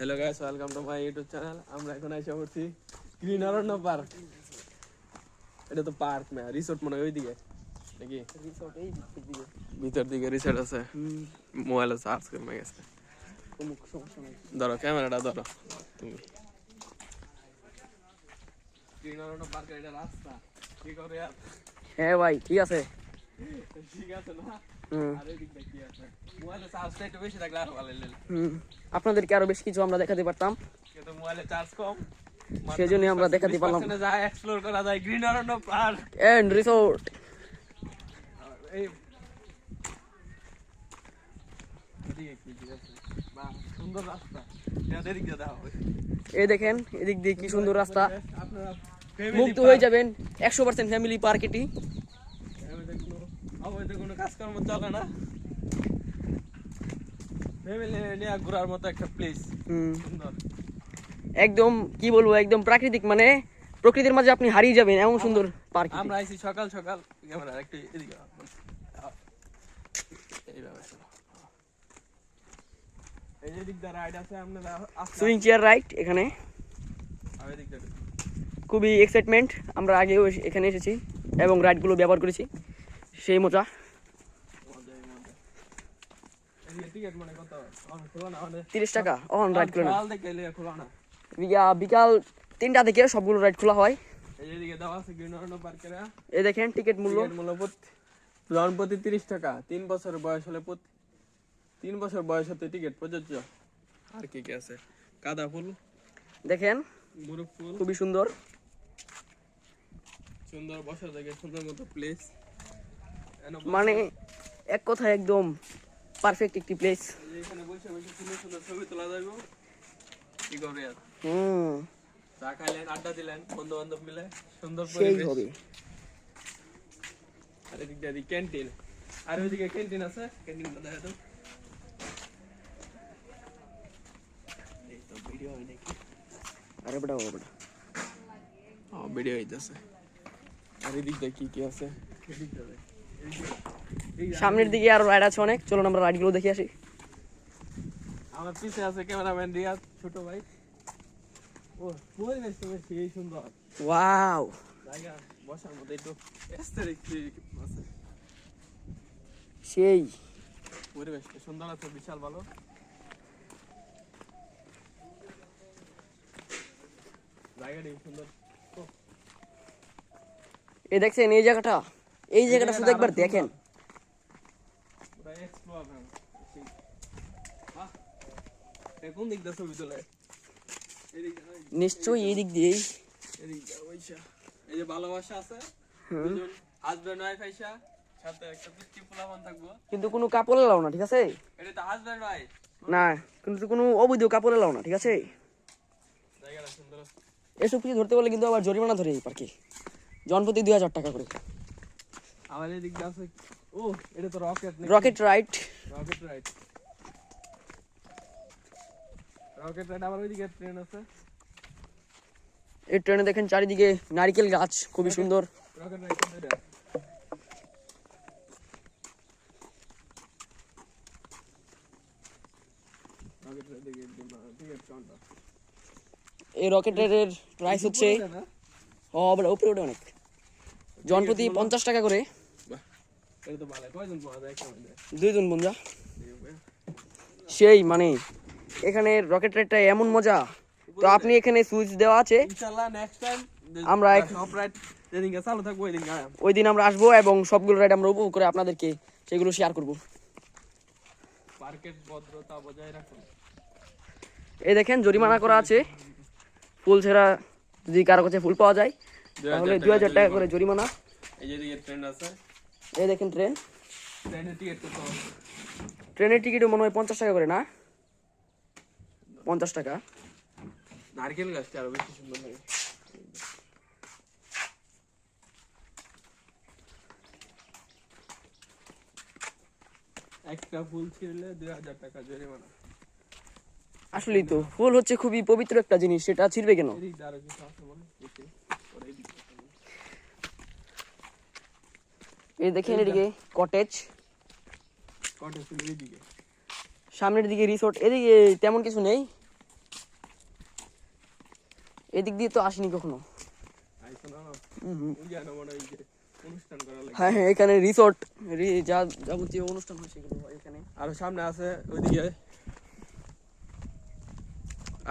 Hello guys, welcome to my YouTube channel. আমরা এখন এসে পড়ছি গ্রিন অরণ্য পার্ক। এটা তো পার্ক না, রিসোর্ট মনে হয় ওইদিকে নাকি? রিসোর্ট এই দিকে ভিতর দিকে রিসোর্ট আছে। মোবাইলে চার্জ কমে গেছে। কোনো সমস্যা নেই। ধরো ক্যামেরাটা ধরো তুমি। গ্রিন অরণ্য পার্কের এটা রাস্তা কি করে? হ্যাঁ ভাই ঠিক আছে। ঠিক আছে না? আর এই দিকটা কি আছে? মোবাইলে চার্জটা একটু বেশি থাকলে আরো ভালো লাগলো। আপনাদেরকে আরো বেশ কিছু আমরা দেখাতে পারতাম, কিন্তু মোবাইলে চার্জ কম, সেজন্য আমরা দেখাতে পারলাম। যায় এক্সপ্লোর করা যায় green Aranya park and resort. এই এদিকে কি আছে? বাহ, সুন্দর রাস্তা। এটা এদিক দিয়ে দাও। এই দেখেন এদিক দিয়ে কি সুন্দর রাস্তা, আপনারা মুক্ত হয়ে যাবেন। 100% ফ্যামিলি পার্ক এটি। আমাদের কোনো কাজকর্ম চলে না, ফ্যামিলি নিয়ে ঘোরার মতো একটা প্লেস। সুন্দর একদম কি বলবো, একদম প্রাকৃতিক, মানে প্রকৃতির মাঝে আপনি হারিয়ে যাবেন এমন সুন্দর পার্ক। আমরা আইছি সকাল সকাল। ক্যামেরা একটু এদিকে এইভাবে এই যে দিক দিয়ে রাইড আছে, আপনারা সুইং চেয়ার রাইড এখানে আর এদিক দিয়ে খুবই এক্সাইটমেন্ট। আমরা আগেও এখানে এসেছি এবং রাইডগুলো ব্যবহার করেছি, সেই মজা। টিকিট মানে কত? খোলা না, 30 টাকা অন রাইড করে না। সকাল থেকে খোলা না, বিকাল 3টা থেকে সবগুলো রাইড খোলা হয়। এই যে দিকে দেওয়া আছে গ্রিন অরণ্য পার্কের। এই দেখেন টিকিট মূল্য জনপ্রতি 30 টাকা। 3 বছর বয়স হলে 3 বছর বয়স হতে টিকিট প্রযোজ্য। আর কি কি আছে? কাদা ফুল দেখেন, মুরুখ ফুল, খুবই সুন্দর। সুন্দর বসার জায়গা, সুন্দর মতো প্লেস, মানে এক কথায় একদম পারফেক্ট একটি প্লেস। এখানে বসে বসে সুন্দর সুন্দর ছবি তোলা যাবে। কি করে আর চা খাইলেন, আড্ডা দিলেন বন্ধু বান্ধব মিলে, সুন্দর সেই পরিবেশ। হবে। আর এদিক দিয়ে ক্যান্টিন, আর ওইদিকে ক্যান্টিন আছে, ক্যান্টিনটা দেখা দাও। এই তো ভিডিও হয় নাকি? আরে বেটা ও বেটা, ভিডিও হইতেছে। আর এদিক দিয়ে কি কি আছে? এদিক দিয়ে সামনের দিকে আরো রাইড আছে অনেক। চলুন আমরা রাইডগুলো দেখে আসি। আমার পিছে আছে ক্যামেরাম্যান রিয়াদ, ছোট ভাই। ও পরিবেশ তো সেই সুন্দর, ওয়াও, জায়গা বসার মতো একটু এস্থেটিক আছে। সেই পরিবেশটা সুন্দর আছে, বিশাল ভালো। জায়গাটি সুন্দর। এই দেখছেন এই জায়গাটা, এই জায়গাটা শুধু একবার দেখেন। কোন দিক দিয়ে ছবি তোলে? নিশ্চয়ই এই দিক দিয়েই। এই যে ভালোবাসা আছে, হাজবেন্ড ওয়াইফ আইসা, সাথে একটা পিচ্চি পোলাপান থাকবো। কিন্তু কোনো কাপড় এলাও না, ঠিক আছে? এটা তো হাজবেন্ড ওয়াইফ না, কিন্তু কোনো অবৈধ কাপড় এলাও না, ঠিক আছে? জায়গাটা সুন্দর। এসব কিছু ধরতে বলে কিন্তু আবার জরিমানা ধরে এই পার্কে, জনপ্রতি 2000 টাকা করে। আমার এই দিক দিয়ে আছে, ও এটা তো rocket rocket ride. Rocket ride, rocket ride. আবার ওইদিকে ট্রেন আছে। এই ট্রেনে দেখেন চারিদিকে নারকেল গাছ, খুবই সুন্দর। রকেট রাইড এটা রকেট রাইড দিকে টিকিট কাউন্টার। এই রকেট রাইডের প্রাইস হচ্ছে উপরে ওঠে অনেক, জনপ্রতি 50 টাকা করে। এটা তো ভালো। কয়জন পাওয়া যায়? 2 জন বন্ধু। সেই মানে এখানে রকেট রাইডটা এমন মজা। তো আপনি এখানে সুইচ দেওয়া আছে, ইনশাআল্লাহ নেক্সট টাইম আমরা সব রাইড যেদিনকে চালু থাকবো ওই দিন আমরা আসবো এবং সবগুলো রাইড আমরা উপভোগ করে আপনাদেরকে সেগুলো শেয়ার করব। পার্কের ভদ্রতা বজায় রাখুন। এই দেখেন জরিমানা করা আছে, ফুল ছাড়া যদি কারো কাছে ফুল পাওয়া যায় তাহলে 2000 টাকা করে জরিমানা। এই যে দিকে ট্রেন আছে, এই দেখেন ট্রেন। ট্রেনের টিকিট কত? ট্রেনের টিকিটও মনে হয় 50 টাকা করে, না 50 টাকা। নারকেল গাছটা আরো বেশি সুন্দর লাগে। একটা ফুল ছিঁড়লে 2000 টাকা জরিমানা। আসলেই তো, ফুল হচ্ছে খুবই পবিত্র একটা জিনিস, সেটা ছিড়বে কেন? এই দেখেন এদিকে কটেজ, কটেজ এদিকে, সামনের দিকে রিসোর্ট। এদিকে তেমন কিছু নেই, এদিক দিয়ে তো আসিনি কখনো। আইসো না হুম। ওই জানো মনে হয় যে অনুষ্ঠান করা লাগে। হ্যাঁ হ্যাঁ, এখানে রিসোর্ট যা যাবতীয় অনুষ্ঠান হয় সেগুলো হয় এখানে। আর সামনে আছে ওইদিকে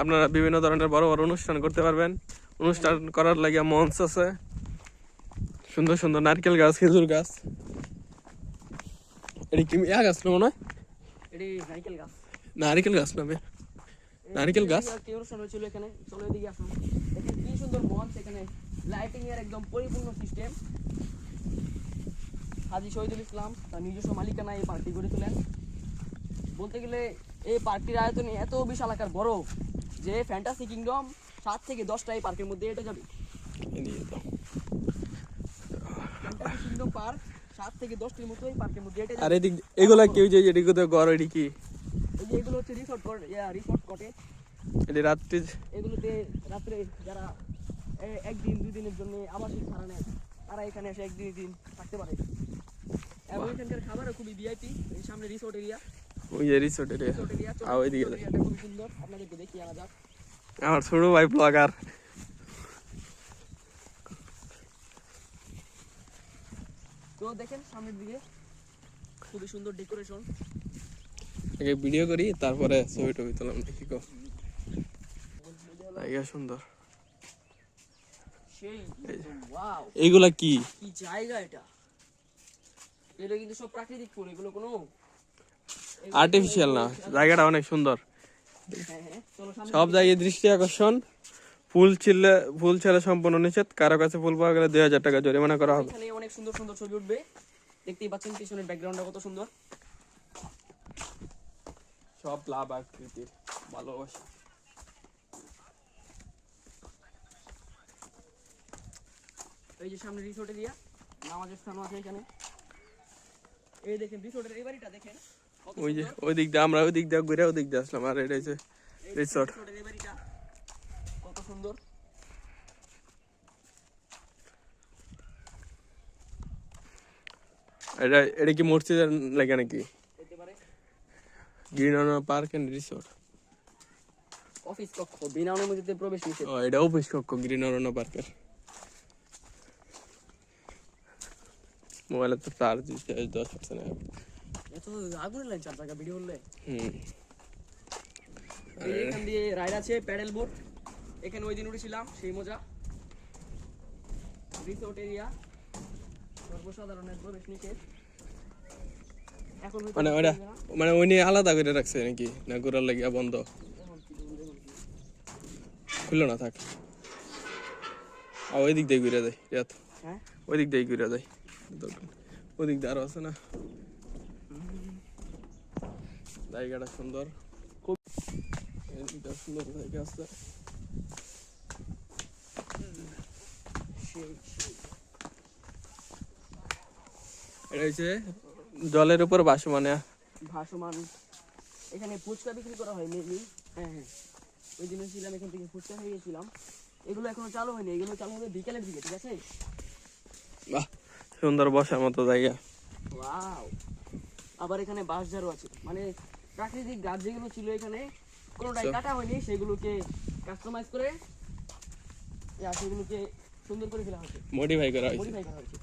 আপনারা বিভিন্ন ধরনের বড় বড় অনুষ্ঠান করতে পারবেন। অনুষ্ঠান করার লাগে মঞ্চ আছে, সুন্দর সুন্দর নারকেল গাছ, খেজুর গাছ। এটা কি গাছ না মনে হয়? এটি নারকেল গাছ। নারিকেল গাছ নামে নারকেল গাছ। কি অনুষ্ঠান হয়েছিল এখানে, চলো এদিকে আসুন। দেখেন কি সুন্দর মঞ্চ, এখানে লাইটিং এর একদম পরিপূর্ণ সিস্টেম। হাজী শহীদুল ইসলাম তার নিজস্ব মালিকানা এই পার্কটি গড়ে তোলেন। বলতে গেলে এই পার্কটির আয়তন এত বিশাল আকার বড় যে ফ্যান্টাসি কিংডম 7 থেকে 10টা এই পার্কের মধ্যে এটা যাবে। ফ্যান্টাসি কিংডম পার্ক 7 থেকে 10টির মতো এই পার্কের মধ্যে এটা আর যাবে। এদিক এগুলা কি যে এদিকে তো ঘর, এটি কি? এই যে এগুলো হচ্ছে রিসোর্ট কটেজ। এটি রাত্রি এগুলোতে রাত্রে যারা একদিন 2 দিনের জন্য আবাসিক ভাড়া নেয় তারা এখানে এসে একদিন দিন থাকতে পারে। এবং এখানকার খাবারও খুবই ভিআইপি। এই সামনে রিসোর্ট এরিয়া, ওই যে রিসোর্ট এরিয়া। আর ওইদিকে এরিয়াটা খুবই সুন্দর, আপনাদেরকে দেখিয়ে আনা যাক। আমার ছোট ভাই ব্লগার। তো দেখেন সামনের দিকে খুবই সুন্দর ডেকোরেশন। আগে ভিডিও করি তারপরে ছবি টবি তুলাম নাকি গো? জায়গা সুন্দর। সেই ওয়াও, এইগুলা কি? কি জায়গা এটা! এগুলো কিন্তু সব প্রাকৃতিক ফুল, এগুলো কোনো আর্টিফিশিয়াল না, জায়গাটা অনেক সুন্দর। হ্যাঁ হ্যাঁ, চলো সামনে। সব জায়গায় দৃষ্টি আকর্ষণ। ফুল ছেলে সম্পূর্ণ নিষেধ, কারো কাছে ফুল পাওয়া গেলে 2000 টাকা জরিমানা করা হবে। এখানে অনেক সুন্দর সুন্দর ছবি উঠবে, দেখতেই পাচ্ছেন পিছনের ব্যাকগ্রাউন্ডটা কত সুন্দর। সব লাভ আকৃতির ভালোবাসা। এই যে সামনে রিসোর্ট এরিয়া, নামাজের স্থানও আছে এখানে। এই দেখেন রিসোর্টের এই বাড়িটা দেখেন কত ওই যে সুন্দর। ওই দিক দিয়ে আমরা ওই দিক দিয়ে ঘুরে ওই দিক দিয়ে আসলাম। আর এটা হচ্ছে এই রিসোর্ট। রিসোর্টের এই বাড়িটা কত সুন্দর। এটা কি মসজিদের লাগে নাকি? হতে পারে green park and resort. Office কক্ষ, বিনা অনুমতিতে প্রবেশ নিষেধ। ও, এটা অফিস কক্ষ গ্রিন পার্কের। মোবাইলে তো চার্জ 10% হবে। এত আগুনের লাইন 4 জায়গা ভিডিও করলে। হুম। এই এখান দিয়ে রাইড আছে, প্যাডেল বোট। এখানে ওই দিন উঠেছিলাম, সেই মজা। রিসোর্ট এরিয়া সর্বসাধারণের প্রবেশ নিষেধ। এখন হয়তো মানে ওটা মানে ওই নিয়ে আলাদা করে রাখছে নাকি, না ঘোরার লাগিয়া বন্ধ? খুললো না, থাক। আর ওই দিক দিয়ে ঘুরে যায় রিয়াত, হ্যাঁ ওই দিক দিয়ে ঘুরে যায়। ওই দিক দিয়ে আরো আছে না। জায়গাটা সুন্দর, খুব সুন্দর জায়গা আছে। এটা হচ্ছে জলের উপর ভাসমান। এখানে ফুচকা বিক্রি করা হয় মেনলি। হ্যাঁ হ্যাঁ, ওই দিন ছিলাম, এখান থেকে ফুচকা খেয়ে গেছিলাম। এগুলো এখনো চালু হয়নি, এগুলো চালু হবে বিকেলের দিকে, ঠিক আছে? বাহ, সুন্দর বসার মতো জায়গা। ওয়াও, আবার এখানে বাঁশঝাড়ু আছে, মানে প্রাকৃতিক গাছ যেগুলো ছিল এখানে কোনোটাই কাটা হয়নি, সেগুলোকে কাস্টমাইজ করে সেগুলোকে সুন্দর করে ফেলা হয়েছে, মডিফাই করা হয়েছে। মডিফাই করা হয়েছে।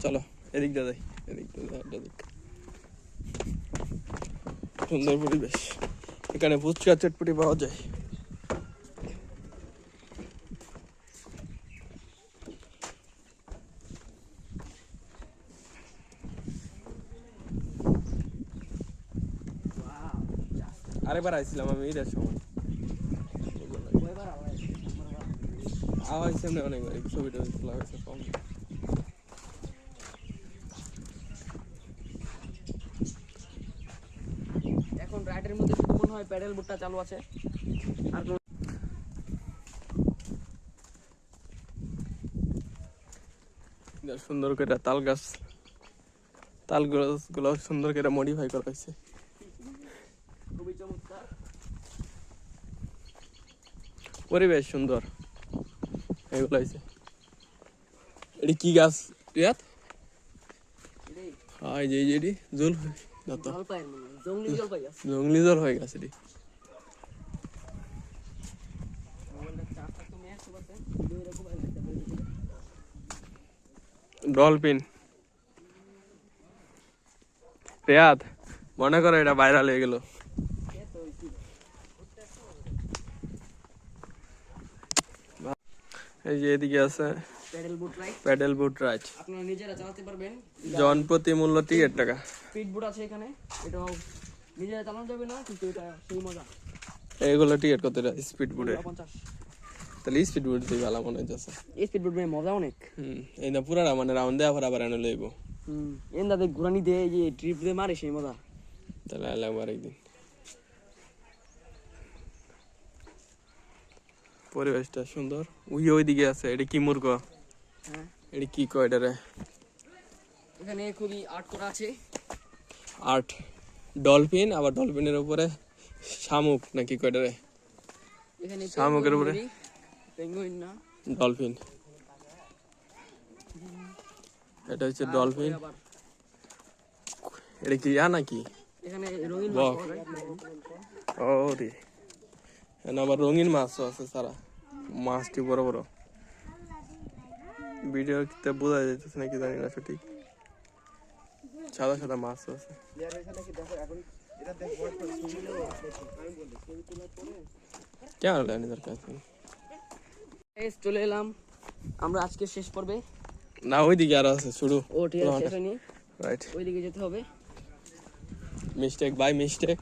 চলো এদিক দিয়ে যাই, এদিক দিয়ে যাই, এদিক। সুন্দর পরিবেশ, এখানে ফুচকা চটপটি পাওয়া যায়। আরেকবার আইছিলাম আমি ঈদের সময়, আওয়াজ সামনে অনেকবার ছবিটা তোলা হয়েছে কম। এখন রাইডের মধ্যে শুধু মনে হয় প্যাডেল বোটটা চালু আছে, আর সুন্দর করে তাল গাছগুলো সুন্দর করে মডিফাই করা হয়েছে। খুবই চমৎকার পরিবেশ সুন্দর। এগুলো হয়েছে, এটি কি গাছ রিয়াত? এই যে এটি জলপাইয়ের মনে হয়, জংলি জলপাই আছে। জঙ্গলি জল হয়ে গেছে এটি। ডলফিন রিয়াদ মনে করো এটা ভাইরাল হয়ে গেল। এই যে এদিকে আছে প্যাডেল বুট রাইড, প্যাডেল বুট রাইড, আপনারা নিজেরা চালাতে পারবেন। জন প্রতি মূল্য টিকিট টাকা। স্পিড বুট আছে এখানে, এটাও নিজেরা চালানো যাবে না, কিন্তু এটা সেই মজা। এইগুলো টিকিট কত স্পিড বুটে? 50। তাহলে স্পিড বুট দিয়ে ভালো মনে হচ্ছে। এই স্পিড বুট মজা অনেক। এই না পুরাটা মানে রাউন্ড দেওয়া পর আবার এনে লইব। এন দাদা ঘুরানি দিয়ে এই যে ট্রিপ দিয়ে মারে সেই মজা। তাহলে আলাদা একদিন। পরিবেশটা সুন্দর। ওইদিকে আছে, এটা কি মুরগ? হ্যাঁ, এটা কি কয় এটারে? এখানে খুবই আর্ট করা আছে। আর্ট ডলফিন, আবার ডলফিনের উপরে শামুক নাকি কয় এটারে? এখানে শামুকের উপরে পেঙ্গুইন না, ডলফিন। এটা হচ্ছে ডলফিন। আবার এটা কি নাকি? এখানে রঙিন বাহ। মাছ পাওয়া যায়। ও রে, এখানে আবার রঙিন মাছও আছে সারা। মাছটি বড় বড়। ভিডিওতে বোঝা যাইতেছে নাকি জানি না সঠিক। সাদা সাদা মাছ আছে। কেমন লাগে নিজের কাছে? চলে এলাম আমরা আজকে শেষ পর্বে। না ওইদিকে আরো আছে শুরু। ও ঠিক আছে, শেষ হয়নি, রাইট, ওইদিকে যেতে হবে। Mistake by mistake.